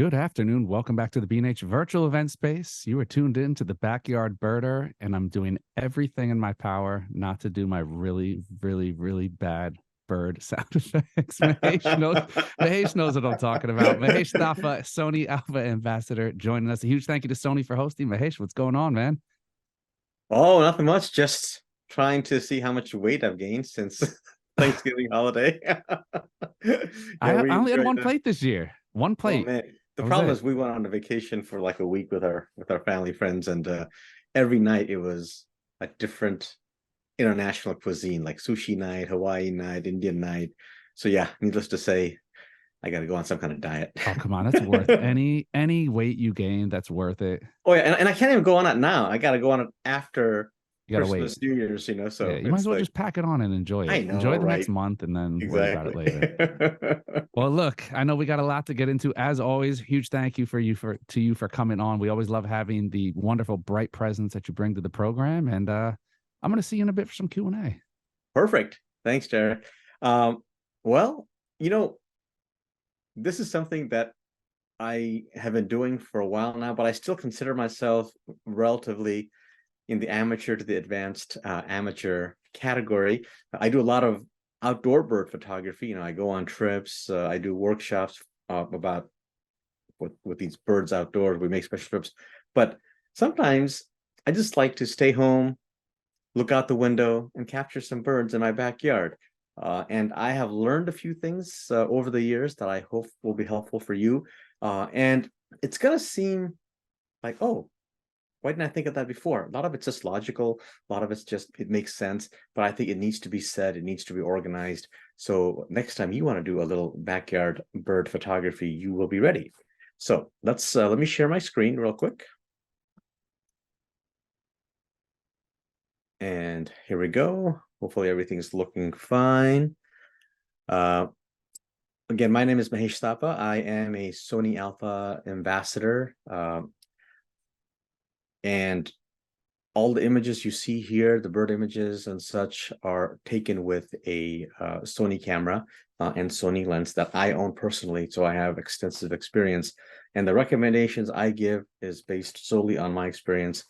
Good afternoon. Welcome back to the B&H virtual event space. You are tuned in to the Backyard Birder, and I'm doing everything in my power not to do my really, really, really bad bird sound effects. Mahesh knows what I'm talking about. Mahesh Thapa, Sony Alpha Ambassador, joining us. A huge thank you to Sony for hosting. Mahesh, what's going on, man? Oh, nothing much. Just trying to see how much weight I've gained since Thanksgiving holiday. Yeah, I we only had enjoyed one the. plate this year. One Oh plate. man, the That was problem it. is we went on a vacation for like a week with our family friends, and every night it was a different international cuisine, like sushi night, Hawaii night, Indian night. So yeah, needless to say, I got to go on some kind of diet. Oh, come on. That's worth it. Any weight you gain, that's worth it. Oh yeah, and I can't even go on it now. I got to go on it after You gotta wait. Christmas, New Year's, Yeah, so you might as it's well like just pack it on and enjoy I it. know, Enjoy the next right? month and then worry about it Exactly. later. Well, look, I know we got a lot to get into. As always, huge thank you to you for coming on. We always love having the wonderful, bright presence that you bring to the program. And I'm going to see you in a bit for some Q&A. Perfect. Thanks, Jared. Um, well, you know, this is something that I have been doing for a while now, but I still consider myself relatively in the amateur to the advanced amateur category. I do a lot of outdoor bird photography. I go on trips. I do workshops about with these birds outdoors. We make special trips, but sometimes I just like to stay home, look out the window, and capture some birds in my backyard. And I have learned a few things over the years that I hope will be helpful for you. And it's going to seem like, oh, why didn't I think of that before? A lot of it's just logical. A lot of it's just, it makes sense. But I think it needs to be said, it needs to be organized. So next time you want to do a little backyard bird photography, you will be ready. So let me share my screen real quick. And here we go. Hopefully everything's looking fine. Uh, again, my name is Mahesh Thapa. I am a Sony Alpha ambassador. And all the images you see here, the bird images and such, are taken with a Sony camera and Sony lens that I own personally. So I have extensive experience. And the recommendations I give is based solely on my experience.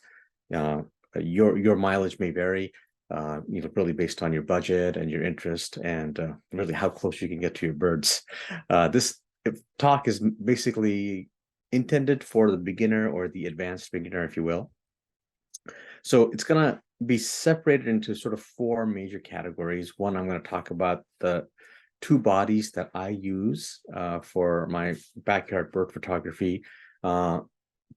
Your mileage may vary, really based on your budget and your interest and really how close you can get to your birds. This talk is basically intended for the beginner or the advanced beginner, if you will. So it's going to be separated into sort of four major categories. One, I'm going to talk about the two bodies that I use for my backyard bird photography.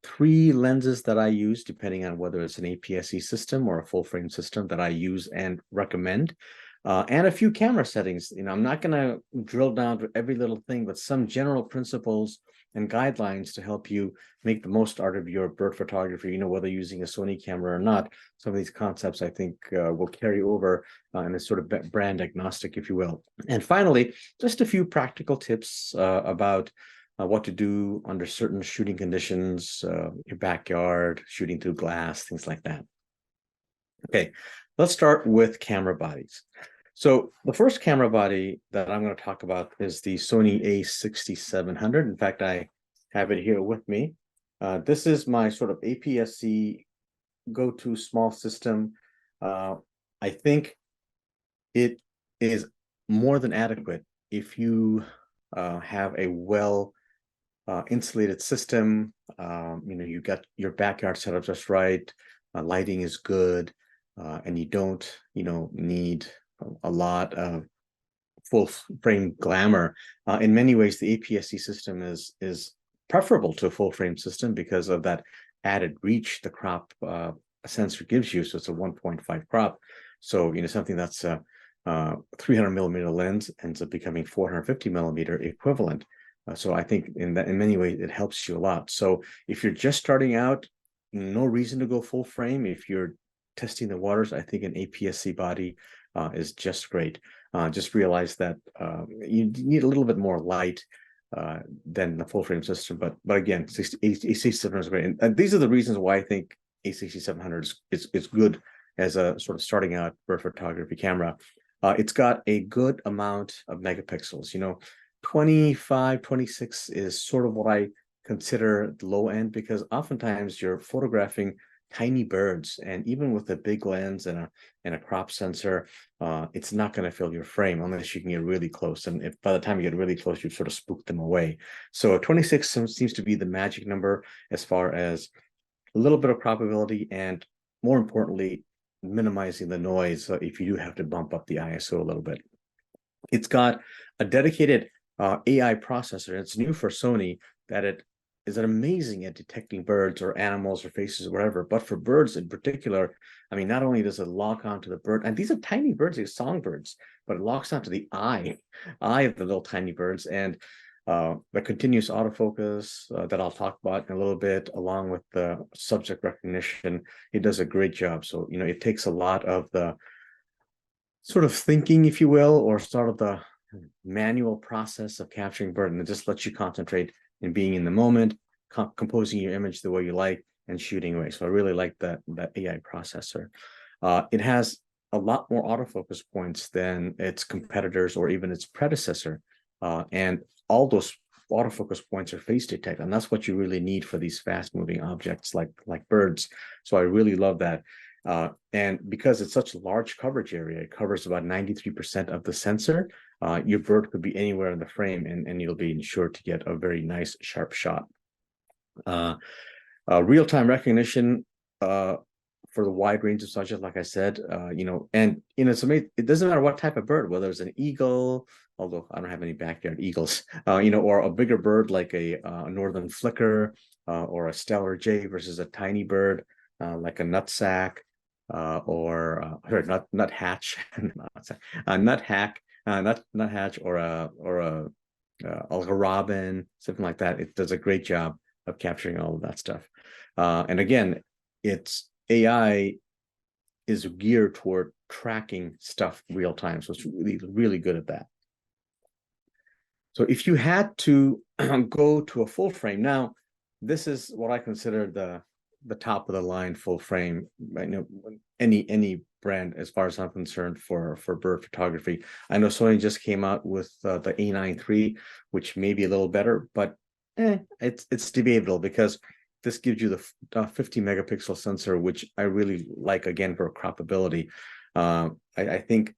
Three lenses that I use, depending on whether it's an APS-C system or a full frame system that I use and recommend, and a few camera settings. I'm not going to drill down to every little thing, but some general principles and guidelines to help you make the most out of your bird photography, whether using a Sony camera or not. Some of these concepts I think will carry over and is sort of brand agnostic, if you will. And finally, just a few practical tips about what to do under certain shooting conditions, your backyard, shooting through glass, things like that. Okay, let's start with camera bodies. So the first camera body that I'm going to talk about is the Sony a6700. In fact, I have it here with me. This is my sort of APS-C go-to small system. I think it is more than adequate if you have a well insulated system. You got your backyard set up just right. Lighting is good, and you don't, need a lot of full frame glamour. In many ways, the APS-C system is preferable to a full frame system because of that added reach the crop sensor gives you. So it's a 1.5 crop. So something that's a 300 millimeter lens ends up becoming 450 millimeter equivalent. So I think in many ways it helps you a lot. So if you're just starting out, no reason to go full frame. If you're testing the waters, I think an APS-C body is just great. Just realize that you need a little bit more light than the full frame system. But again, A6700 is great. And these are the reasons why I think A6700 is good as a sort of starting out bird photography camera. It's got a good amount of megapixels. 25, 26 is sort of what I consider the low end, because oftentimes you're photographing tiny birds, and even with a big lens and a crop sensor, it's not going to fill your frame unless you can get really close. And if by the time you get really close, you've sort of spooked them away. So 26 seems to be the magic number as far as a little bit of croppability, and more importantly, minimizing the noise if you do have to bump up the ISO a little bit. It's got a dedicated AI processor. It's new for Sony, that it is amazing at detecting birds or animals or faces or whatever. But for birds in particular, I mean, not only does it lock onto the bird, and these are tiny birds, these songbirds, but it locks onto the eye of the little tiny birds. And the continuous autofocus that I'll talk about in a little bit, along with the subject recognition, it does a great job. So, you know, it takes a lot of the sort of thinking, if you will, or sort of the manual process of capturing bird, and it just lets you concentrate in being in the moment, composing your image the way you like, and shooting away. So I really like that AI processor. It has a lot more autofocus points than its competitors or even its predecessor, and all those autofocus points are face detect, and that's what you really need for these fast-moving objects like birds. So I really love that. And because it's such a large coverage area, it covers about 93% of the sensor. Your bird could be anywhere in the frame, and you'll be ensured to get a very nice, sharp shot. Real-time recognition for the wide range of subjects, like I said, you know, and you know, it's amazing. It doesn't matter what type of bird, whether it's an eagle, although I don't have any backyard eagles, you know, or a bigger bird like a northern flicker, or a stellar jay versus a tiny bird like a nutsack, or nuthatch, nuthatch, or a like a robin, something like that. It does a great job of capturing all of that stuff. And again, its AI is geared toward tracking stuff real time. So it's really, really good at that. So if you had to go to a full frame, now, this is what I consider the top of the line full frame. I know any brand, as far as I'm concerned, for bird photography. I know Sony just came out with the A9 III, which may be a little better, but it's debatable, because this gives you the 50 megapixel sensor, which I really like, again, for croppability. I think,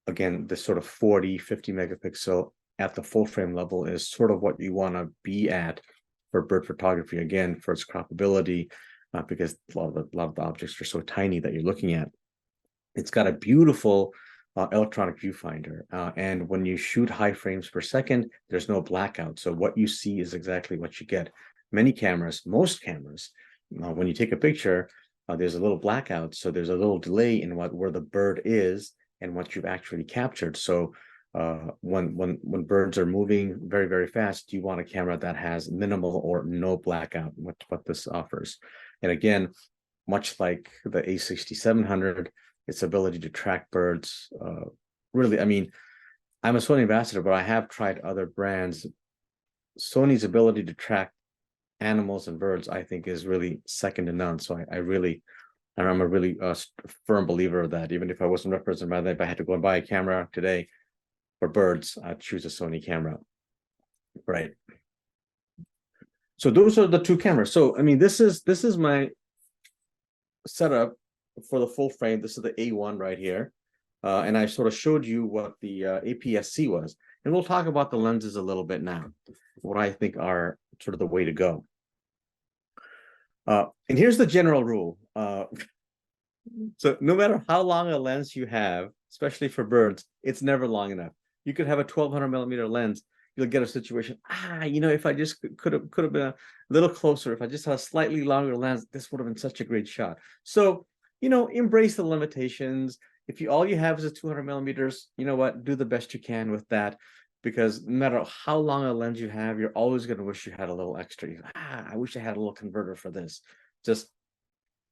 again, this sort of 40, 50 megapixel at the full frame level is sort of what you want to be at for bird photography, again, for its croppability, because a lot of the objects are so tiny that you're looking at. It's got a beautiful electronic viewfinder, and when you shoot high frames per second, there's no blackout. So what you see is exactly what you get. Many cameras, most cameras, when you take a picture, there's a little blackout. So there's a little delay in where the bird is and what you've actually captured. So when birds are moving very, very fast, you want a camera that has minimal or no blackout, what this offers. And again, much like the A6700, its ability to track birds, really, I mean, I'm a Sony ambassador, but I have tried other brands. Sony's ability to track animals and birds, I think, is really second to none. So I'm a really firm believer of that. Even if I wasn't represented by that, if I had to go and buy a camera today for birds, I'd choose a Sony camera. Right. So those are the two cameras. So I mean, this is my setup for the full frame. This is the A1 right here. And I sort of showed you what the APS-C was. And we'll talk about the lenses a little bit now, what I think are sort of the way to go. And here's the general rule. So no matter how long a lens you have, especially for birds, it's never long enough. You could have a 1200 millimeter lens. You'll get a situation, you know, if I just could have been a little closer, if I just had a slightly longer lens, this would have been such a great shot. So, you know, embrace the limitations. If all you have is a 200 millimeters, you know what, do the best you can with that, because no matter how long a lens you have, you're always going to wish you had a little extra. I wish I had a little converter for this. Just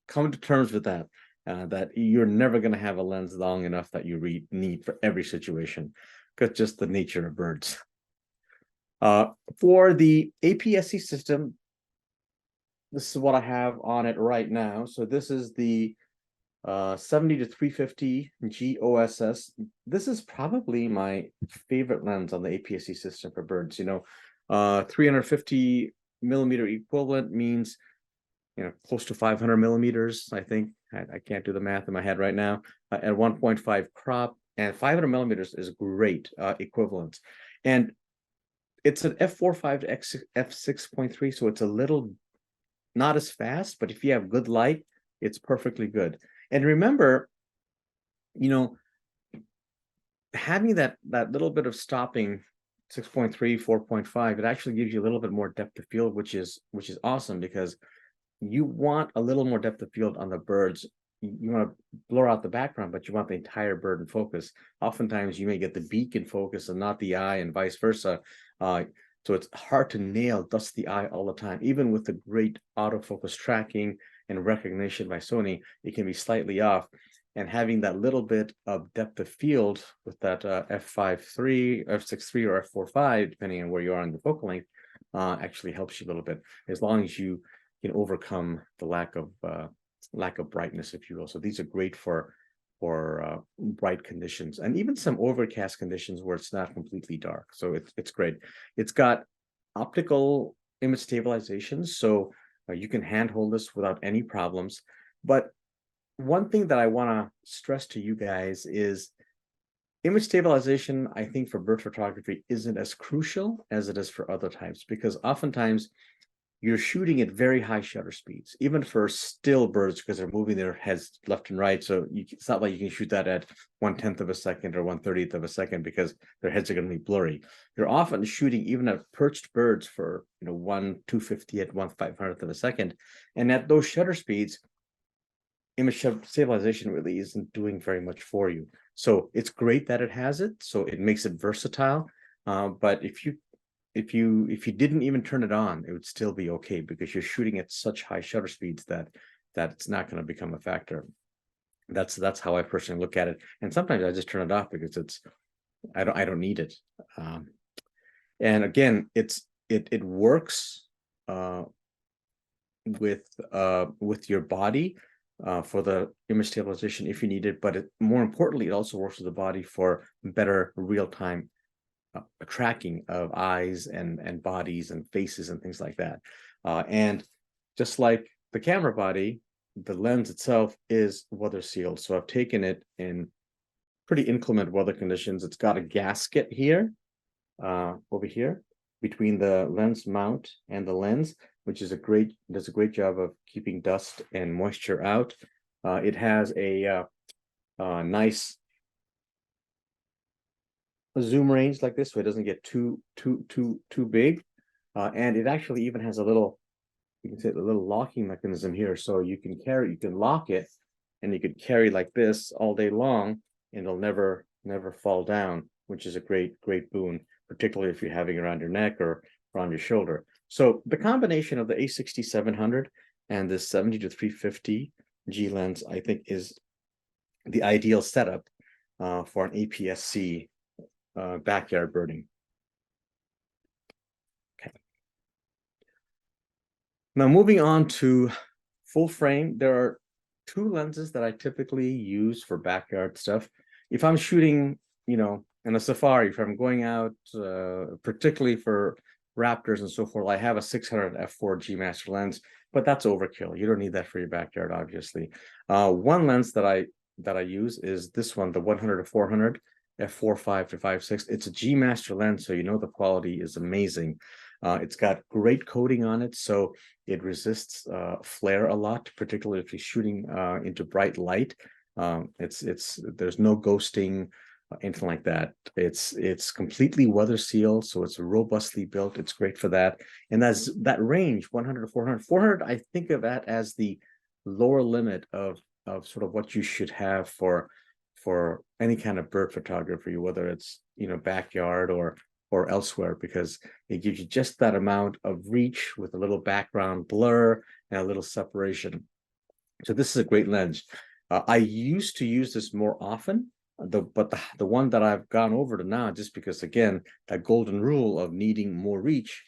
come to terms with that. That you're never going to have a lens long enough that you need for every situation, because just the nature of birds. For the APS-C system, this is what I have on it right now. So this is the 70 to 350 GOSS. This is probably my favorite lens on the APS-C system for birds. You know, 350 millimeter equivalent means, close to 500 millimeters, I think. I can't do the math in my head right now. At 1.5 crop, and 500 millimeters is great equivalent. And it's an f4.5 to f6.3, so it's a little not as fast, but if you have good light, it's perfectly good. And remember, having that little bit of stopping 6.3, 4.5, it actually gives you a little bit more depth of field, which is awesome, because you want a little more depth of field on the birds. You want to blur out the background, but you want the entire bird in focus. Oftentimes you may get the beak in focus and not the eye, and vice versa. So it's hard to nail just the eye all the time. Even with the great autofocus tracking and recognition by Sony, it can be slightly off. And having that little bit of depth of field with that f5.3, f6.3, or f4.5, depending on where you are on the focal length, actually helps you a little bit, as long as you can overcome the lack of brightness, if you will. So these are great for bright conditions, and even some overcast conditions where it's not completely dark. So it's great. It's got optical image stabilization, so you can handhold this without any problems. But one thing that I want to stress to you guys is image stabilization, I think, for bird photography isn't as crucial as it is for other types, because oftentimes you're shooting at very high shutter speeds, even for still birds, because they're moving their heads left and right. So it's not like you can shoot that at 1/10 of a second or 1/30th of a second, because their heads are going to be blurry. You're often shooting even at perched birds for 1/250 at 1/500th of a second, and at those shutter speeds, image stabilization really isn't doing very much for you. So it's great that it has it, so it makes it versatile. But if you didn't even turn it on, it would still be okay, because you're shooting at such high shutter speeds that it's not going to become a factor. That's how I personally look at it. And sometimes I just turn it off because I don't need it. And again, it works with your body for the image stabilization if you need it, but more importantly, it also works with the body for better real-time tracking of eyes and bodies and faces and things like that. And just like the camera body, the lens itself is weather sealed. So I've taken it in pretty inclement weather conditions. It's got a gasket here, over here, between the lens mount and the lens, which is does a great job of keeping dust and moisture out. It has a nice zoom range like this, so it doesn't get too big. And it actually even has a little, you can say, a little locking mechanism here, so you can lock it, and you could carry like this all day long, and it'll never fall down, which is a great boon, particularly if you're having it around your neck or around your shoulder. So the combination of the A6700 and this 70-350 G lens, I think, is the ideal setup for an APS-C backyard birding. Okay. Now moving on to full frame, there are two lenses that I typically use for backyard stuff. If I'm shooting, in a safari, if I'm going out, particularly for raptors and so forth, I have a 600 f4 G Master lens, but that's overkill. You don't need that for your backyard, obviously. One lens that I use is this one, the 100-400 f4.5 to 5.6. It's a G Master lens, so the quality is amazing. It's got great coating on it, so it resists flare a lot, particularly if you're shooting into bright light. There's no ghosting, anything like that. It's completely weather sealed, so it's robustly built. It's great for that. And that's that range, 100-400. 400, I think of that as the lower limit of sort of what you should have for any kind of bird photography, whether it's backyard or elsewhere, because it gives you just that amount of reach with a little background blur and a little separation. So this is a great lens. I used to use this more often, but the one that I've gone over to now, just because, again, that golden rule of needing more reach,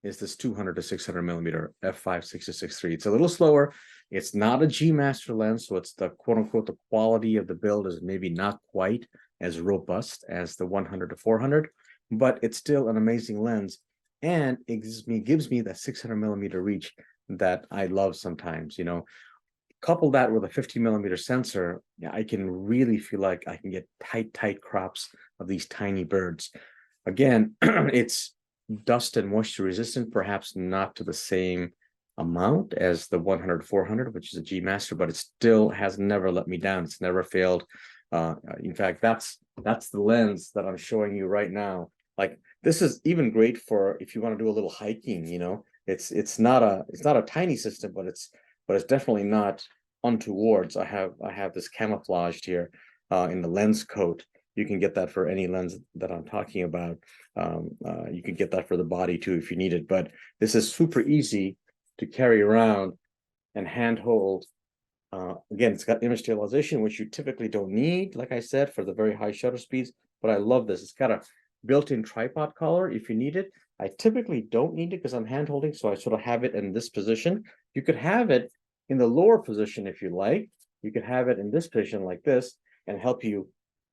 is this 200-600 millimeter f5.6-6.3. It's a little slower. It's not a G Master lens, so it's the quote unquote the quality of the build is maybe not quite as robust as the 100-400, but it's still an amazing lens. and it gives me that 600 millimeter reach that I love sometimes. Couple that with a 50 millimeter sensor, yeah, I can really feel like I can get tight crops of these tiny birds. Again, it's dust and moisture resistant, perhaps not to the same amount as the 100-400, which is a G Master, but it still has never let me down. It's never failed. In fact, that's the lens that I'm showing you right now. Like, this is even great for if you want to do a little hiking. It's not a tiny system, but it's definitely not untowards. I have this camouflaged here in the lens coat. You can get that for any lens that I'm talking about. You can get that for the body too if you need it, but this is super easy to carry around and handhold. Again, it's got image stabilization, which you typically don't need, like I said, for the very high shutter speeds, but I love this. It's got a built-in tripod collar if you need it. I typically don't need it because I'm hand holding, so I sort of have it in this position. You could have it in the lower position if you like. You could have it in this position like this and help you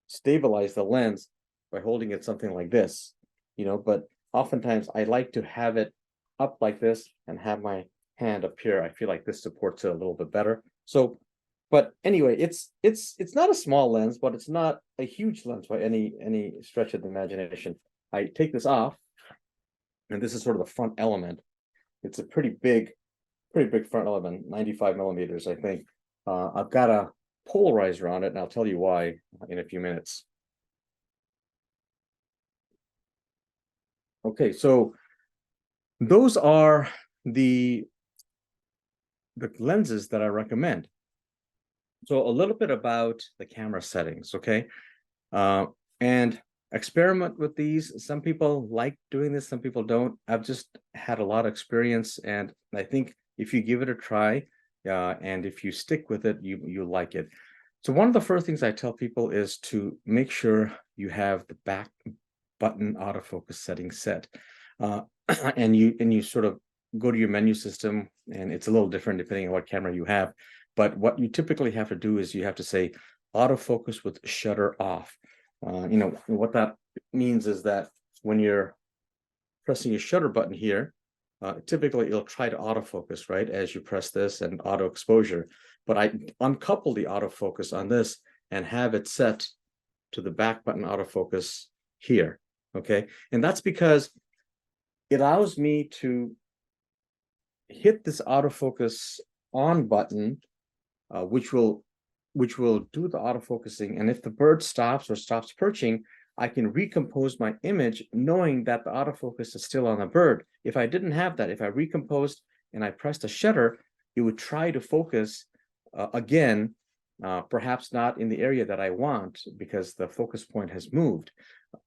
stabilize the lens by holding it something like this, but oftentimes I like to have it up like this and have my hand up here. I feel like this supports it a little bit better. So, but anyway, it's not a small lens, but it's not a huge lens by any stretch of the imagination. I take this off, and this is sort of the front element. It's a pretty big front element, 95 millimeters, I think. I've got a polarizer on it, and I'll tell you why in a few minutes. Okay, so those are the lenses that I recommend. So a little bit about the camera settings, okay? And experiment with these. Some people like doing this, some people don't. I've just had a lot of experience, and I think if you give it a try, and if you stick with it, you like it. So one of the first things I tell people is to make sure you have the back button autofocus setting set. And you sort of go to your menu system, and it's a little different depending on what camera you have. But what you typically have to do is you have to say autofocus with shutter off. What that means is that when you're pressing your shutter button here, typically it'll try to autofocus, right, as you press this and auto exposure. But I uncouple the autofocus on this and have it set to the back button autofocus here, okay? And that's because it allows me to hit this autofocus on button, which will do the autofocusing. And if the bird stops or stops perching, I can recompose my image knowing that the autofocus is still on the bird. If I didn't have that, if I recomposed and I pressed a shutter, it would try to focus again, perhaps not in the area that I want because the focus point has moved.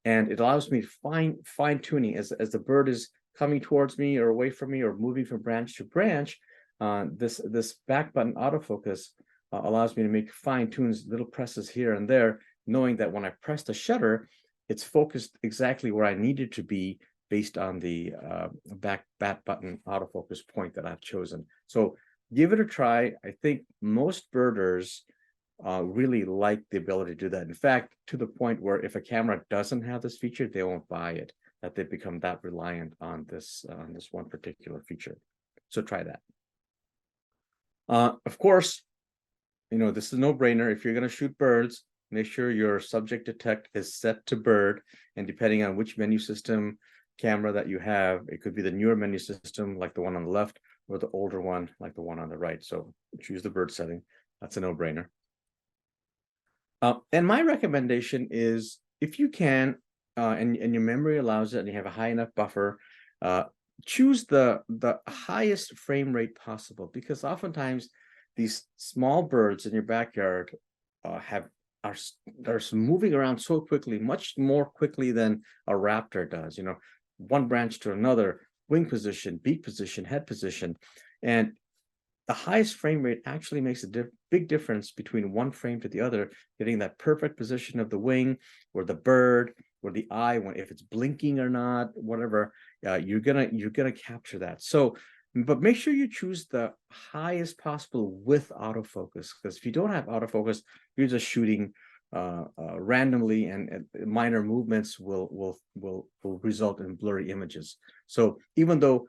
And it allows me fine tuning as the bird is coming towards me or away from me or moving from branch to branch. This back button autofocus allows me to make fine tunes, little presses here and there, knowing that when I press the shutter, it's focused exactly where I need it to be based on the back button autofocus point that I've chosen. So give it a try. I think most birders really like the ability to do that. In fact, to the point where if a camera doesn't have this feature, they won't buy it, that they become that reliant on this one particular feature. So try that. Of course, this is a no-brainer. If you're going to shoot birds, make sure your subject detect is set to bird. And depending on which menu system camera that you have, it could be the newer menu system like the one on the left or the older one like the one on the right. So choose the bird setting. That's a no-brainer. And my recommendation is, if you can, and your memory allows it, and you have a high enough buffer, choose the highest frame rate possible, because oftentimes these small birds in your backyard are moving around so quickly, much more quickly than a raptor does. One branch to another, wing position, beak position, head position, and the highest frame rate actually makes a big difference between one frame to the other, getting that perfect position of the wing or the bird or the eye, if it's blinking or not, whatever, you're gonna capture that. So, but make sure you choose the highest possible with autofocus, because if you don't have autofocus, you're just shooting randomly, and minor movements will result in blurry images. So even though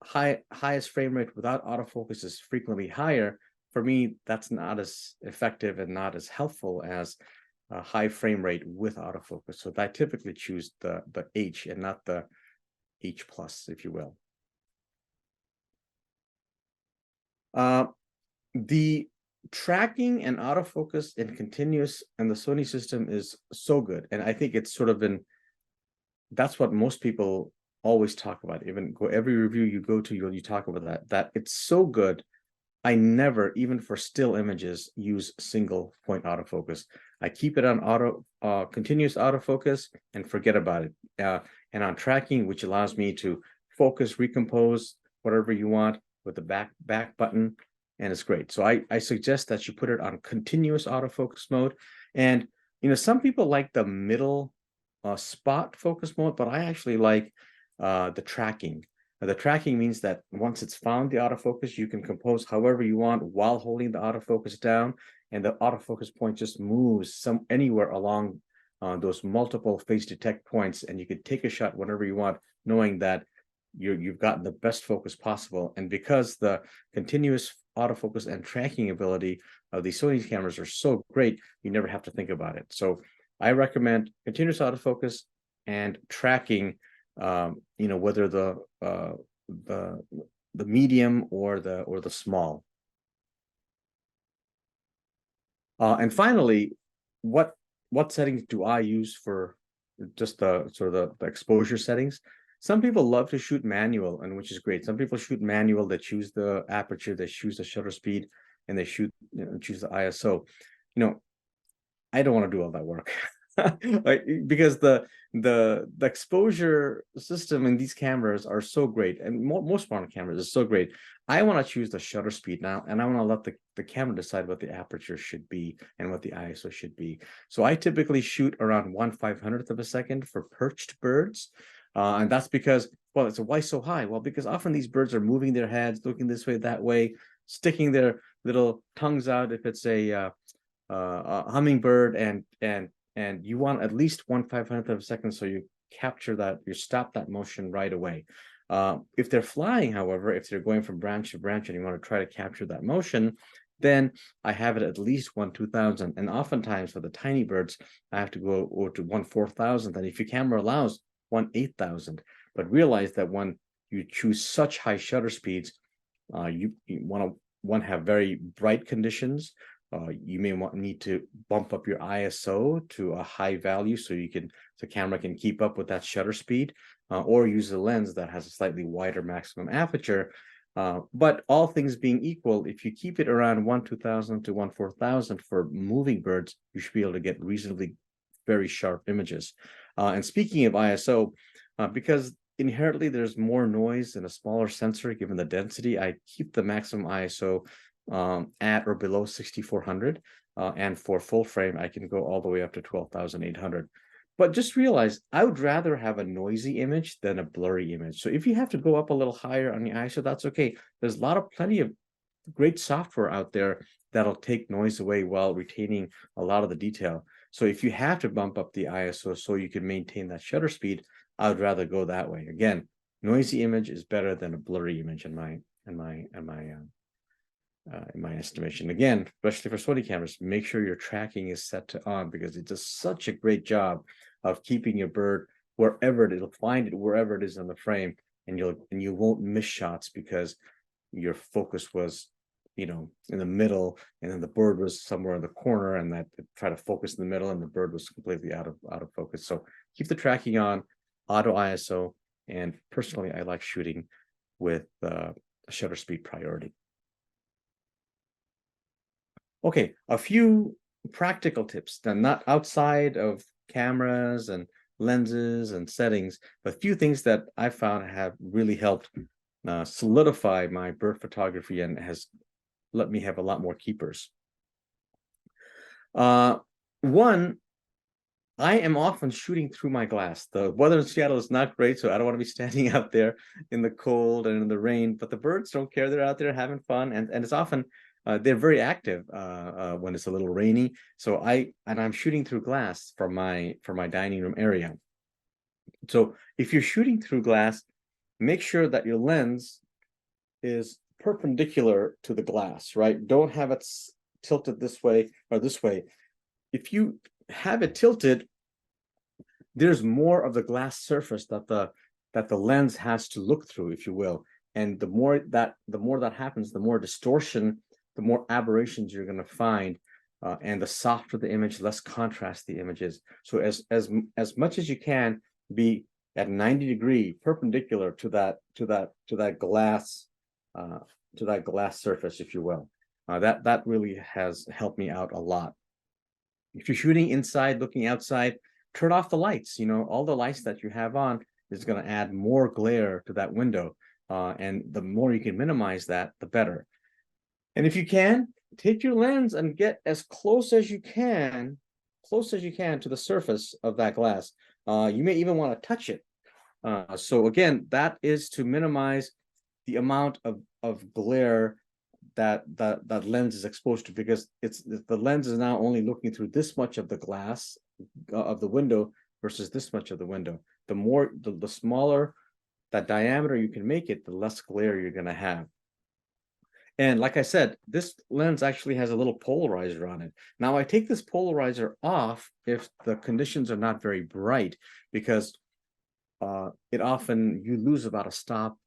highest frame rate without autofocus is frequently higher, for me, that's not as effective and not as helpful as a high frame rate with autofocus. So I typically choose the H and not the H plus, if you will. The tracking and autofocus and continuous and the Sony system is so good. And I think it's sort of been, that's what most people always talk about. Even every review you go to, you talk about that it's so good. I never, even for still images, use single point autofocus. I keep it on continuous autofocus and forget about it. And on tracking, which allows me to focus, recompose, whatever you want with the back button, and it's great. So I suggest that you put it on continuous autofocus mode. And some people like the middle spot focus mode, but I actually like the tracking. The tracking means that once it's found the autofocus, you can compose however you want while holding the autofocus down, and the autofocus point just moves anywhere along those multiple phase detect points, and you can take a shot whenever you want, knowing that you've gotten the best focus possible. And because the continuous autofocus and tracking ability of these Sony cameras are so great, you never have to think about it. So I recommend continuous autofocus and tracking, whether the medium or the small. And finally, what settings do I use for just the sort of the exposure settings? Some people love to shoot manual, and which is great. Some people shoot manual, they choose the aperture, they choose the shutter speed, and they choose the ISO. I don't want to do all that work. Because the exposure system in these cameras are so great, and most modern cameras are so great. I want to choose the shutter speed now, and I want to let the camera decide what the aperture should be and what the ISO should be. So I typically shoot around 1/500th of a second for perched birds, and that's because, well, it's why so high? Well, because often these birds are moving their heads, looking this way, that way, sticking their little tongues out if it's a hummingbird, and you want at least 1/500th of a second, so you capture that, you stop that motion right away. If they're flying, however, if they're going from branch to branch and you want to try to capture that motion, then I have it at least 1/2000. And oftentimes for the tiny birds, I have to go to 1/4000. And if your camera allows, 1/8000. But realize that when you choose such high shutter speeds, you want to have very bright conditions. You may need to bump up your ISO to a high value so the camera can keep up with that shutter speed, or use a lens that has a slightly wider maximum aperture. But all things being equal, if you keep it around 1/2000 to 1/4000 for moving birds, you should be able to get reasonably very sharp images. And speaking of ISO, because inherently there's more noise in a smaller sensor given the density, I keep the maximum ISO at or below 6400, and for full frame I can go all the way up to 12800. But just realize, I would rather have a noisy image than a blurry image. So if you have to go up a little higher on the ISO, that's okay. There's plenty of great software out there that'll take noise away while retaining a lot of the detail. So if you have to bump up the ISO so you can maintain that shutter speed, I would rather go that way. Again, noisy image is better than a blurry image in my estimation. Again, especially for Sony cameras, make sure your tracking is set to on, because it does such a great job of keeping your bird wherever it'll find it wherever it is on the frame, and you won't miss shots because your focus was in the middle, and then the bird was somewhere in the corner, and that try to focus in the middle and the bird was completely out of focus. So keep the tracking on, auto ISO, and personally I like shooting with shutter speed priority. Okay, a few practical tips, then, not outside of cameras and lenses and settings, but a few things that I found have really helped solidify my bird photography and has let me have a lot more keepers. One, I am often shooting through my glass. The weather in Seattle is not great, so I don't want to be standing out there in the cold and in the rain, but the birds don't care. They're out there having fun, and it's often they're very active when it's a little rainy. So I'm shooting through glass for my dining room area. So if you're shooting through glass, make sure that your lens is perpendicular to the glass, right? Don't have it tilted this way or this way. If you have it tilted, there's more of the glass surface that the lens has to look through, if you will. And the more that happens, the more distortion, the more aberrations you're going to find, and the softer the image, less contrast the image is. So as much as you can, be at 90-degree perpendicular to that glass surface, if you will. That really has helped me out a lot. If you're shooting inside, looking outside, turn off the lights. All the lights that you have on is going to add more glare to that window. And the more you can minimize that, the better. And if you can, take your lens and get as close as you can to the surface of that glass. You may even want to touch it. So again, that is to minimize the amount of glare that lens is exposed to, because the lens is now only looking through this much of the glass of the window versus this much of the window. The smaller that diameter you can make it, the less glare you're going to have. And like I said, this lens actually has a little polarizer on it. Now I take this polarizer off if the conditions are not very bright, because it often, you lose about a stop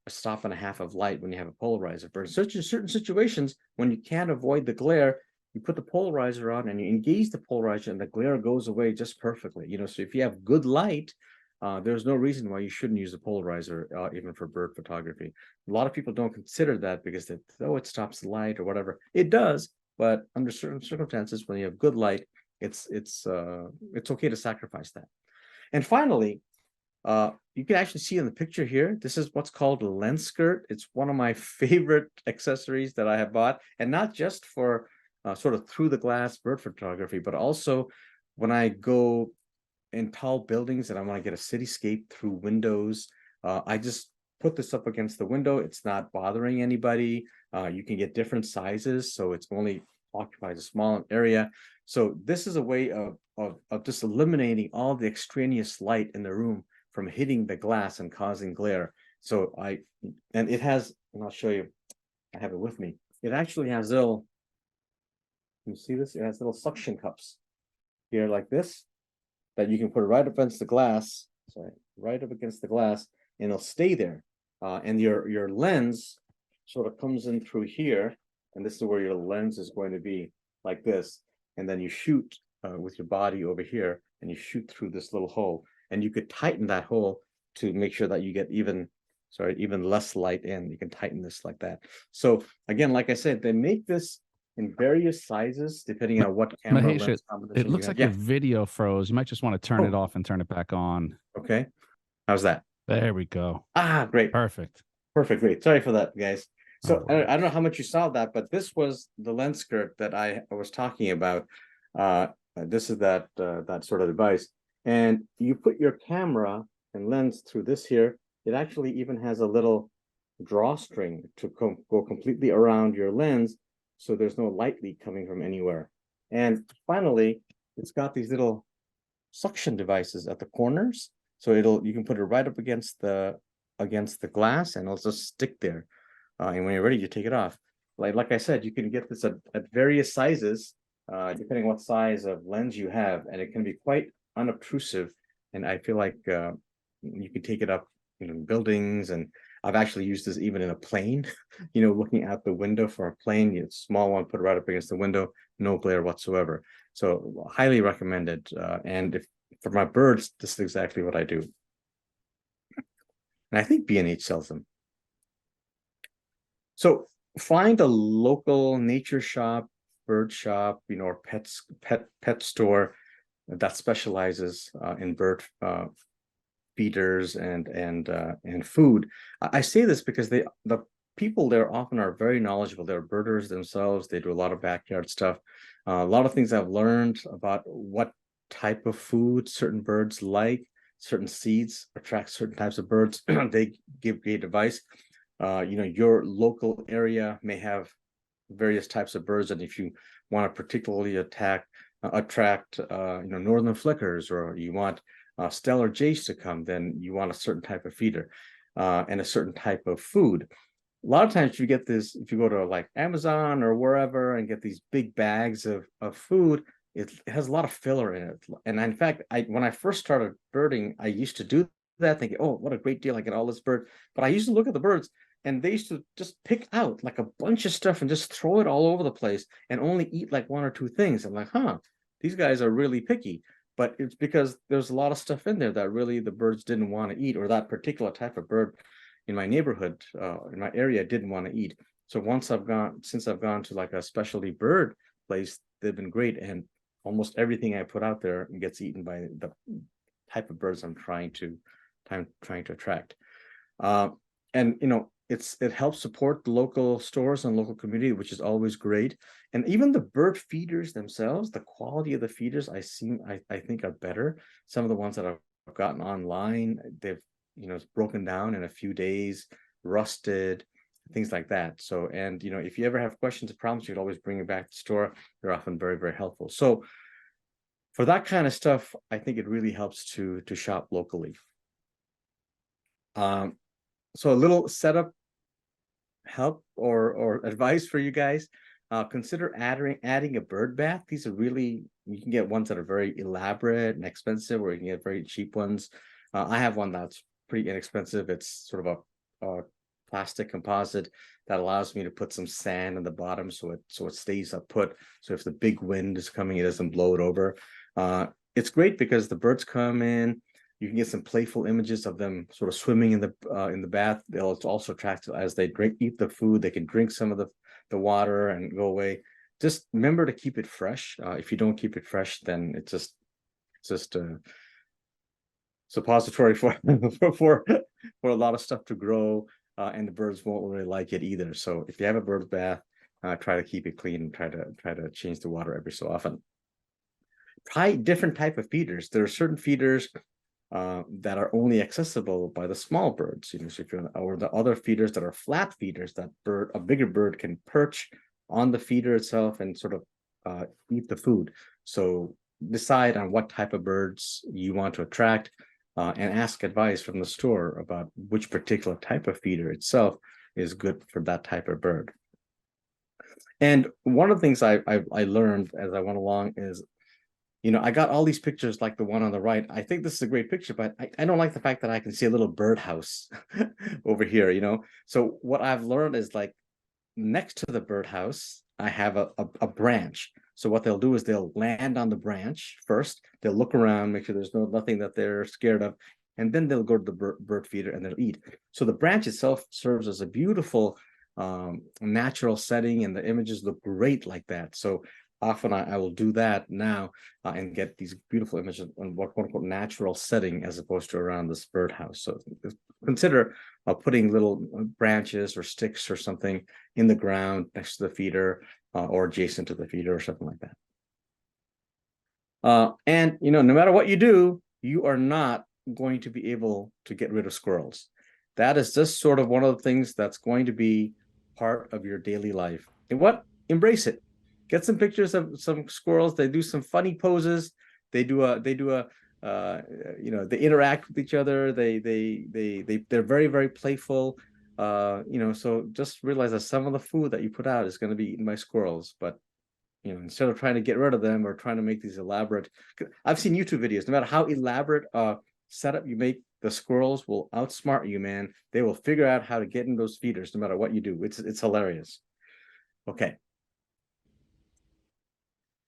and a half of light when you have a polarizer. For certain situations, when you can't avoid the glare, you put the polarizer on and you engage the polarizer, and the glare goes away just perfectly. So if you have good light, there's no reason why you shouldn't use a polarizer, even for bird photography. A lot of people don't consider that because it stops the light or whatever. It does, but under certain circumstances, when you have good light, it's okay to sacrifice that. And finally, you can actually see in the picture here, this is what's called a lens skirt. It's one of my favorite accessories that I have bought, and not just for sort of through the glass bird photography, but also when I go in tall buildings and I want to get a cityscape through windows. I just put this up against the window. It's not bothering anybody. You can get different sizes, so it's only occupies a small area. So this is a way of just eliminating all the extraneous light in the room from hitting the glass and causing glare. So it has, and I'll show you, I have it with me. It actually has little, you see this? It has little suction cups here like this, that you can put right up against the glass, right up against the glass, and it'll stay there. And your lens sort of comes in through here, and this is where your lens is going to be, like this. And then you shoot with your body over here, and you shoot through this little hole. And you could tighten that hole to make sure that you get even less light in. You can tighten this like that. So again, like I said, they make this in various sizes depending on what camera Mahesh, lens it combination you looks have. like your video froze. You might just want to turn it off and turn it back on. Okay. How's that? There we go. Great. Perfect. Great. Sorry for that, guys. So No I don't know how much you saw that, but this was the lens skirt that I was talking about. This is that sort of device. And you put your camera and lens through this here. It actually even has a little drawstring to go completely around your lens, so there's no light leak coming from anywhere. And finally, it's got these little suction devices at the corners, so you can put it right up against the glass, and it'll just stick there. And when you're ready, you take it off. Like I said, you can get this at various sizes, depending what size of lens you have, and it can be quite unobtrusive. And I feel like you can take it up, in buildings, and I've actually used this even in a plane, looking out the window for a plane. It's a small one, put it right up against the window, no glare whatsoever. So highly recommended. And for my birds, this is exactly what I do. And I think B&H sells them. So find a local nature shop, bird shop, or pet store that specializes in bird feeders and food. I say this because the people there often are very knowledgeable. They're birders themselves. They do a lot of backyard stuff. A lot of things I've learned about what type of food certain birds like, certain seeds attract certain types of birds. They give great advice. Your local area may have various types of birds, and if you want to particularly attract northern flickers, or you want stellar jays to come, then you want a certain type of feeder and a certain type of food. A lot of times you get this, if you go to like Amazon or wherever and get these big bags of food, it has a lot of filler in it. And in fact, when I first started birding, I used to do that thinking, oh, what a great deal, I get all this bird. But I used to look at the birds and they used to just pick out like a bunch of stuff and just throw it all over the place and only eat like one or two things. I'm like, huh, these guys are really picky. But it's because there's a lot of stuff in there that really the birds didn't want to eat, or that particular type of bird in my neighborhood, in my area, didn't want to eat. So since I've gone to like a specialty bird place, they've been great. And almost everything I put out there gets eaten by the type of birds I'm trying to attract. And it helps support the local stores and local community, which is always great. And even the bird feeders themselves, the quality of the feeders I think are better. Some of the ones that I've gotten online, they've it's broken down in a few days, rusted, things like that. So, and if you ever have questions or problems, you can always bring it back to the store. They're often very, very helpful. So for that kind of stuff, I think it really helps to shop locally. So a little setup help or advice for you guys. Consider adding a bird bath. These are really, you can get ones that are very elaborate and expensive, or you can get very cheap ones. I have one that's pretty inexpensive. It's sort of a plastic composite that allows me to put some sand in the bottom so it stays up put. So if the big wind is coming, it doesn't blow it over. It's great because the birds come in. You can get some playful images of them sort of swimming in the bath. They'll also attract as they eat the food. They can drink some of the water and go away. Just remember to keep it fresh. If you don't keep it fresh, then it's just a suppository for for a lot of stuff to grow, and the birds won't really like it either. So if you have a bird bath, try to keep it clean and try to change the water every so often. Try different type of feeders. There are certain feeders that are only accessible by the small birds. So if you're, or the other feeders that are flat feeders that a bigger bird can perch on the feeder itself and sort of eat the food. So decide on what type of birds you want to attract, and ask advice from the store about which particular type of feeder itself is good for that type of bird. And one of the things I learned as I went along is, I got all these pictures like the one on the right. I think this is a great picture, but I don't like the fact that I can see a little birdhouse over here, So what I've learned is, like, next to the birdhouse, I have a branch. So what they'll do is they'll land on the branch first. They'll look around, make sure there's nothing that they're scared of, and then they'll go to the bird feeder and they'll eat. So the branch itself serves as a beautiful natural setting, and the images look great like that. So often I will do that now and get these beautiful images on what quote unquote natural setting, as opposed to around this birdhouse. So consider putting little branches or sticks or something in the ground next to the feeder, or adjacent to the feeder or something like that. And no matter what you do, you are not going to be able to get rid of squirrels. That is just sort of one of the things that's going to be part of your daily life. And embrace it. Get some pictures of some squirrels. They do some funny poses. They interact with each other. They're very, very playful. So just realize that some of the food that you put out is going to be eaten by squirrels. But instead of trying to get rid of them or trying to make these elaborate, I've seen YouTube videos. No matter how elaborate setup you make, the squirrels will outsmart you, man. They will figure out how to get in those feeders no matter what you do. It's hilarious. Okay.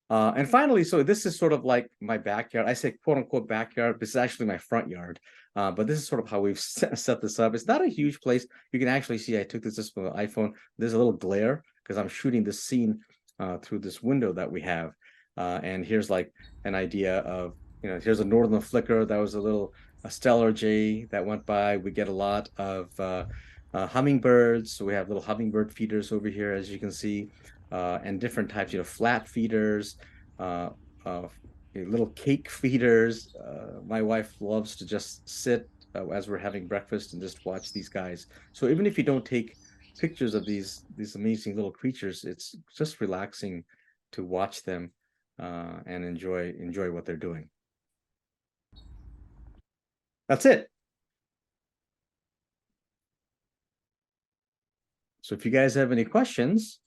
And finally, so this is sort of like my backyard. I say quote unquote backyard. This is actually my front yard. But this is sort of how we've set this up. It's not a huge place. You can actually see I took this with an iPhone. There's a little glare because I'm shooting this scene through this window that we have. And here's like an idea of, here's a northern flicker. That was a stellar jay that went by. We get a lot of hummingbirds. So we have little hummingbird feeders over here, as you can see. And different types, flat feeders, little cake feeders. My wife loves to just sit as we're having breakfast and just watch these guys. So even if you don't take pictures of these amazing little creatures. It's just relaxing to watch them and enjoy what they're doing. That's it. So if you guys have any questions,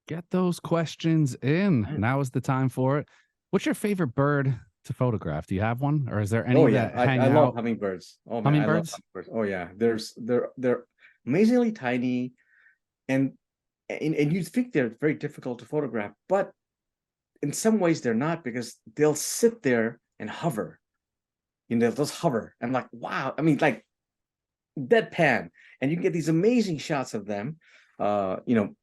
Get those questions in. Now is the time for it. What's your favorite bird to photograph? Do you have one, or is there any oh yeah, that hang I love out? hummingbirds. Oh man, I love Hummingbirds? hummingbirds. Oh yeah, they're amazingly tiny, and and you think they're very difficult to photograph, but in some ways they're not, because they'll sit there and hover. You know, they'll just hover. I'm like, wow. I mean, like deadpan, and you get these amazing shots of them. You know,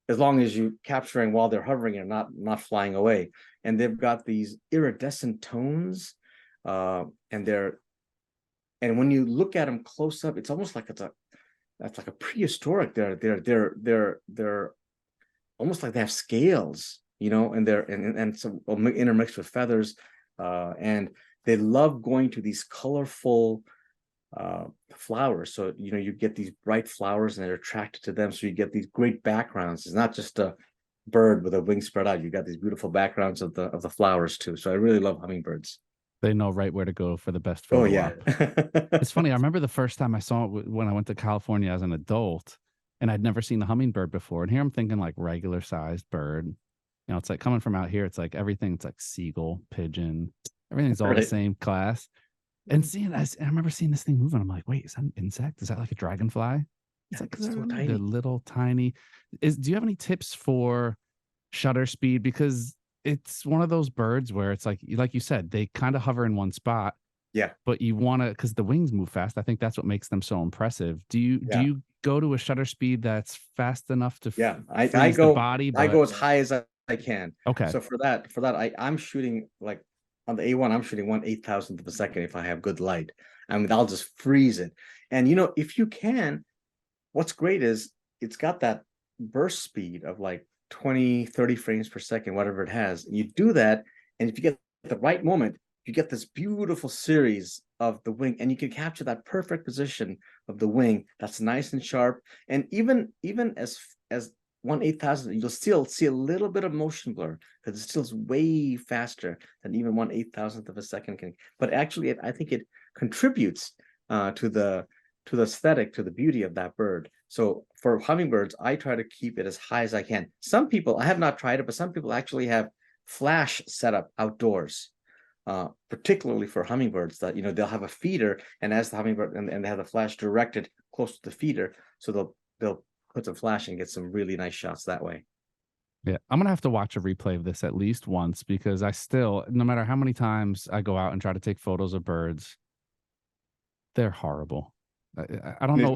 as long as you capturing while they're hovering and not flying away. And they've got these iridescent tones, and and when you look at them close up, it's almost like that's like a prehistoric. They're almost like they have scales, you know, and and some intermixed with feathers, and they love going to these colorful flowers. So you know, you get these bright flowers and they're attracted to them, so you get these great backgrounds. It's not just a bird with a wing spread out. You got these beautiful backgrounds of the flowers too. So I really love hummingbirds. They know right where to go for the best Oh photo yeah. op. It's funny. I remember the first time I saw it when I went to California as an adult, and I'd never seen a hummingbird before. And here I'm thinking like regular sized bird. You know, it's like coming from out here, it's like everything, it's like seagull, pigeon, everything's all the Right. same class. And I remember seeing this thing moving. I'm like, wait, is that an insect? Is that like a dragonfly? It's Yeah, like, it's so they're tiny. little tiny. Do you have any tips for shutter speed? Because it's one of those birds where it's like you said, they kind of hover in one spot, Yeah, but you want to, because the wings move fast. I think that's what makes them so impressive. Do yeah, you go to a shutter speed that's fast enough to yeah. freeze the body? I But go as high as I can. okay, So for that I'm shooting like on the A1, I'm shooting 1/8,000th of a second if I have good light. I mean, I'll just freeze it. And you know, if you can, what's great is it's got that burst speed of like 20, 30 frames per second, whatever it has. You do that, and if you get the right moment, you get this beautiful series of the wing, and you can capture that perfect position of the wing that's nice and sharp. And even as 1/8,000, you'll still see a little bit of motion blur, because it still is way faster than even 1/8,000th of a second can. But actually, I think it contributes to the aesthetic, to the beauty of that bird. So for hummingbirds, I try to keep it as high as I can. Some people, I have not tried it, but some people actually have flash set up outdoors, particularly for hummingbirds, that, you know, they'll have a feeder, and as the hummingbird, and they have the flash directed close to the feeder. So they'll put some flash and get some really nice shots that way. yeah, I'm gonna have to watch a replay of this at least once, because I still, no matter how many times I go out and try to take photos of birds, they're horrible. I don't know.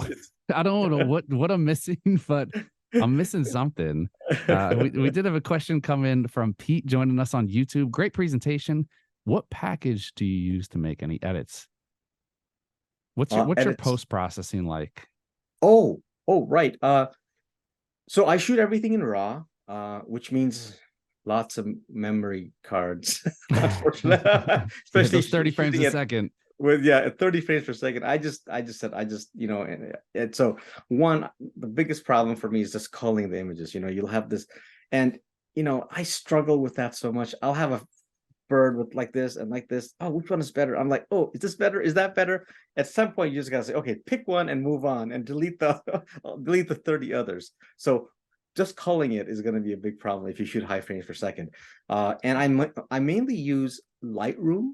I don't know what I'm missing, but I'm missing something. We did have a question come in from Pete joining us on YouTube. Great presentation. What package do you use to make any edits? What's your Edits. post processing like? Oh, right. So I shoot everything in RAW, which means lots of memory cards, unfortunately, To hit especially those 30 frames shooting a at second. with, yeah, at 30 frames per second. I just, you know, and so the biggest problem for me is just culling the images. You know, you'll have this, and you know, I struggle with that so much. I'll have a bird with like this and like this. Oh, which one is better? I'm like, oh, is this better? Is that better? At some point, you just gotta say, okay, pick one and move on, and delete the delete the 30 others. So just culling it is going to be a big problem if you shoot high frames per second. And I mainly use Lightroom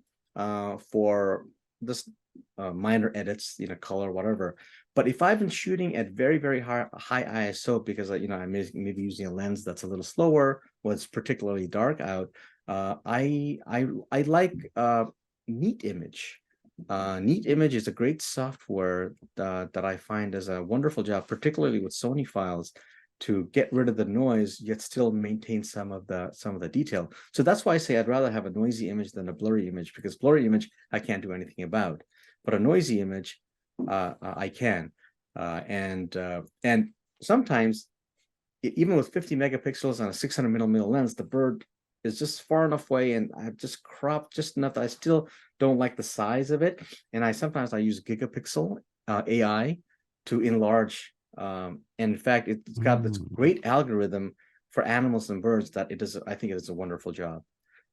for this minor edits, you know, color, whatever. But if I've been shooting at very high ISO, because you know, I'm maybe using a lens that's a little slower, or it's particularly dark out, I like Neat Image. Neat Image is a great software that I find does a wonderful job, particularly with Sony files, to get rid of the noise yet still maintain some of the detail. So that's why I say I'd rather have a noisy image than a blurry image, because blurry image I can't do anything about, but a noisy image I can. And sometimes even with 50 megapixels on a 600 millimeter lens, the bird is just far enough away, and I've just cropped just enough that I still don't like the size of it. And I sometimes use gigapixel AI to enlarge. And in fact, it's got this Mm. great algorithm for animals and birds that it does. I think it does a wonderful job.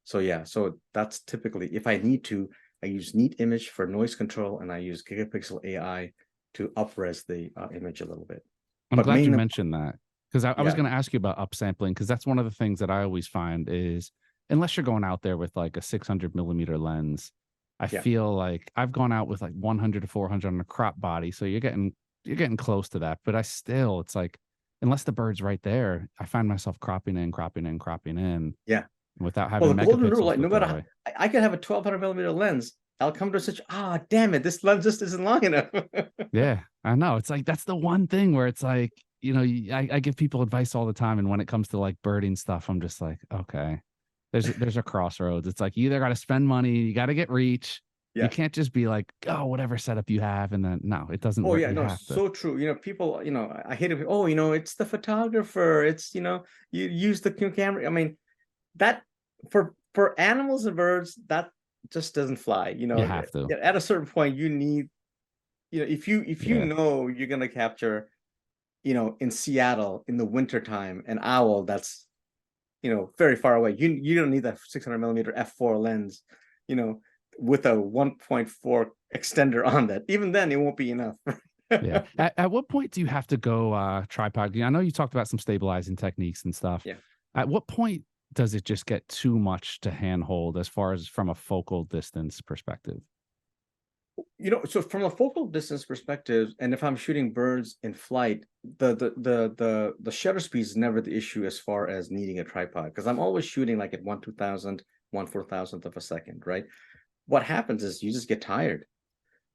So yeah, so that's typically if I need to, I use neat image for noise control, and I use gigapixel AI to upres the image a little bit. I'm But glad you mainly, mentioned that because I was yeah, going to ask you about upsampling because that's one of the things that I always find is unless you're going out there with like a 600 millimeter lens, I yeah. feel like I've gone out with like 100 to 400 on a crop body, so you're getting close to that. But I still, it's like unless the bird's right there, I find myself cropping in, cropping in, cropping in Yeah. without Well, having the golden rule, megapixels like no with the matter way. I could have a 1200 millimeter lens. I'll come to such, damn it, this lens just isn't long enough. Yeah, I know. It's like that's the one thing where it's like, I give people advice all the time, and when it comes to like birding stuff, I'm just like, okay, there's a crossroads. It's like you either got to spend money, you got to get reach. You Yeah. can't just be like, oh, whatever setup you have, and then no, it doesn't Oh work. yeah, You no, have to. so true. People, I hate it. Oh, it's the photographer. It's, you use the camera. I mean, that for animals and birds, that just doesn't fly. You have to. At a certain point, you need, if you Yeah, know you're gonna capture, in Seattle in the wintertime, an owl that's, very far away. You don't need that 600 millimeter f4 lens, you know, with a 1.4 extender on that. Even then, it won't be enough. yeah. At what point do you have to go tripod? I know you talked about some stabilizing techniques and stuff. Yeah. At what point does it just get too much to handhold as far as from a focal distance perspective? So from a focal distance perspective, and if I'm shooting birds in flight, the shutter speed is never the issue as far as needing a tripod, because I'm always shooting like at 1/2000, 1/4000th of a second, right? What happens is you just get tired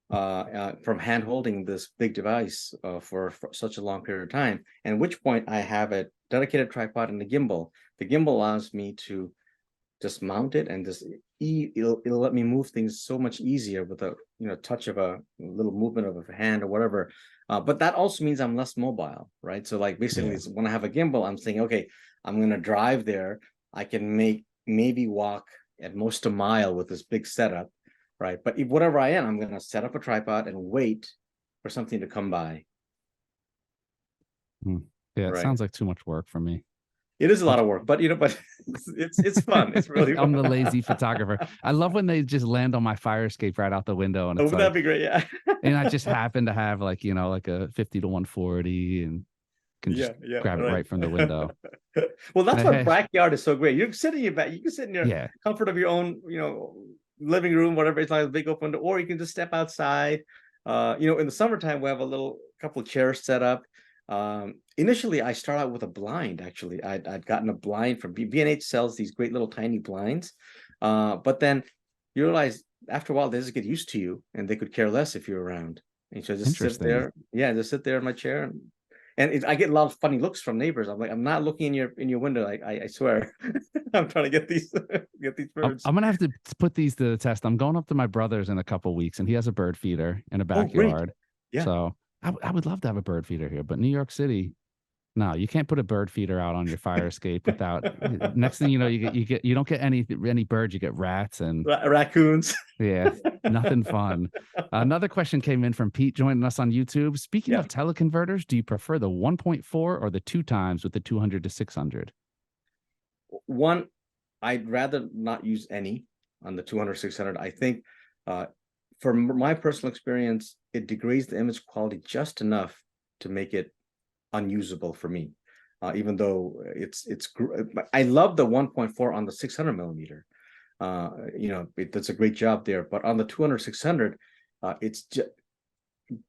from hand holding this big device for such a long period of time. And at which point I have a dedicated tripod and a gimbal. The gimbal allows me to just mount it, and it'll let me move things so much easier with a touch of a little movement of a hand or whatever. But that also means I'm less mobile, right? So like basically Yeah. when I have a gimbal, I'm saying, okay, I'm gonna drive there. I can maybe walk at most a mile with this big setup, right? But if whatever I am, I'm gonna set up a tripod and wait for something to come by, Hmm. Yeah, it right? sounds like too much work for me. It is a I'm lot of work, but it's fun. It's really I'm fun. the lazy photographer. I love when they just land on my fire escape right out the window, and Oh, it's would that like, be great? Yeah. and I just happen to have like like a 50 to 140, and can just Yeah, yeah, grab it right. right from the window. Well, that's what Mahesh, backyard is so great. You can sit in your back, you can sit in your yeah, comfort of your own, living room, whatever. It's like a big open door, or you can just step outside. In the summertime, we have a couple of chairs set up. Initially, I start out with a blind. Actually, I'd gotten a blind from B&H sells these great little tiny blinds, but then you realize after a while they just get used to you, and they could care less if you're around. And so just sit interesting. there, yeah, just sit there in my chair, I get a lot of funny looks from neighbors. I'm like, I'm not looking in your window. I swear, I'm trying to get these get these birds. I'm gonna have to put these to the test. I'm going up to my brother's in a couple weeks, and he has a bird feeder in a Oh, great. backyard. Yeah. So I would love to have a bird feeder here, but New York City, no, you can't put a bird feeder out on your fire escape without. Next thing you know, you don't get any birds. You get rats and Raccoons. yeah, nothing fun. Another question came in from Pete joining us on YouTube. Speaking Yeah. of teleconverters, do you prefer the 1.4 or the 2 times with the 200 to 600? One, I'd rather not use any on the 200, 600. I think from my personal experience, it degrades the image quality just enough to make it unusable for me. Even though I love the 1.4 on the 600 millimeter. It does a great job there. But on the 200, 600, it's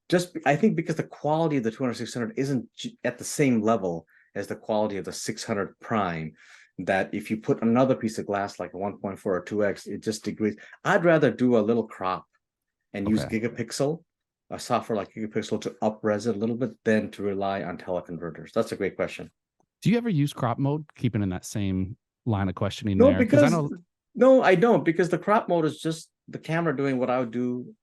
just I think because the quality of the 200, 600 isn't at the same level as the quality of the 600 prime, that if you put another piece of glass like a 1.4 or 2x, it just degrades. I'd rather do a little crop and use Okay. gigapixel, a software like gigapixel, to up-res it a little bit than to rely on teleconverters. That's a great question. Do you ever use crop mode? Keeping in that same line of questioning No, there, because I because know. no, I don't, because the crop mode is just the camera doing what I would do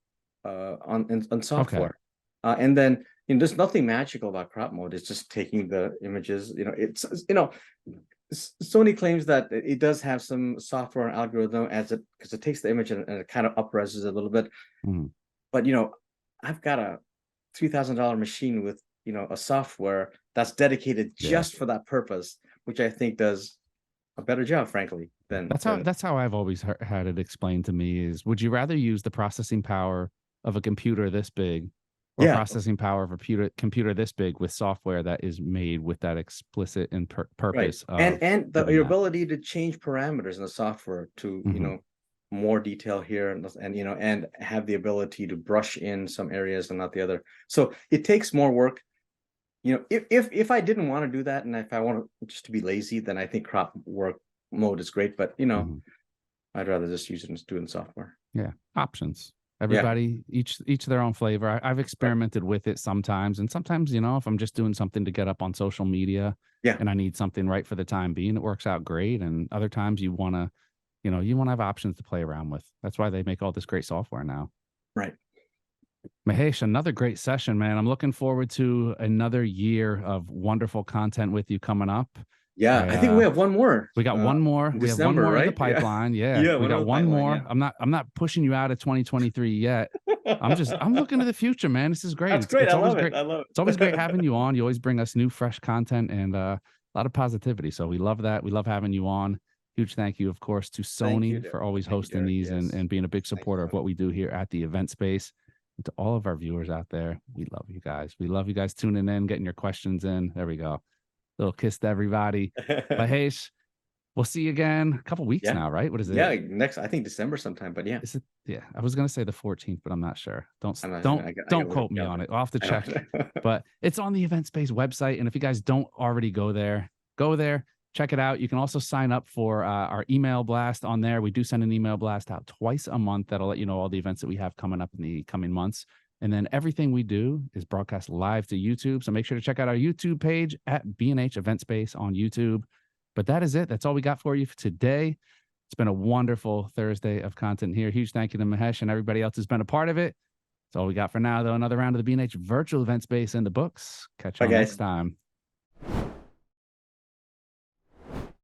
on Okay, software. And then there's nothing magical about crop mode. It's just taking the images. Sony claims that it does have some software and algorithm because it takes the image and it kind of upreses it a little bit. mhm. But I've got a $3,000 machine with, a software that's dedicated Yeah. just for that purpose, which I think does a better job, frankly, than That's how I've always had it explained to me is would you rather use the processing power of a computer this big or yeah, processing power of a computer this big with software that is made with that explicit and right. purpose And of your doing that. ability to change parameters in the software to, Hmm. more detail here and have the ability to brush in some areas and not the other. So it takes more work. If I didn't want to do that, and if I want to just to be lazy, then I think crop work mode is great. But Hmm. I'd rather just use it and do it in software. Yeah, options. Yeah, Everybody, each their own flavor. I've right. experimented with it sometimes, and sometimes, if I'm just doing something to get up on social media Yeah, and I need something right for the time being, it works out great. And other times, you want to have options to play around with. That's why they make all this great software now. right. Mahesh, another great session, man. I'm looking forward to another year of wonderful content with you coming up. Yeah, I I think we have one more We got one more. in We have one December, more in the right? Yeah, pipeline. Yeah, yeah, we one of got the one pipeline. more. Yeah. I'm not pushing you out of 2023 yet. I'm looking to the future, man. This is great. That's great. It's I always love it. great. I love It's always great having it. you on. You always bring us new, fresh content and a lot of positivity. So we love that. We love having you on. Huge thank you, of course, to Thank you, Sony for Derek. always Thank you, hosting Derek. these Yes. and being a big Thank you, supporter of buddy. what we do here at the event space. And to all of our viewers out there, we love you guys. We love you guys tuning in, getting your questions in. There we go. Little kiss to everybody. Mahesh, we'll see you again a couple weeks Yeah. now, right? What is Yeah. it? Next, I think December sometime, but yeah, Is it? Yeah, I was gonna say the 14th, but I'm not sure. I'm not sure. Don't I don't got to look at quote the me on calendar. it. I'll have to I check. know. But it's on the Event Space website, and if you guys don't already go there, check it out. You can also sign up for our email blast on there. We do send an email blast out twice a month that'll let you know all the events that we have coming up in the coming months. And then everything we do is broadcast live to YouTube. So make sure to check out our YouTube page at B&H Event Space on YouTube. But that is it. That's all we got for you for today. It's been a wonderful Thursday of content here. Huge thank you to Mahesh and everybody else who's been a part of it. That's all we got for now, though. Another round of the B&H virtual event space in the books. Catch Bye, y'all next guys. time.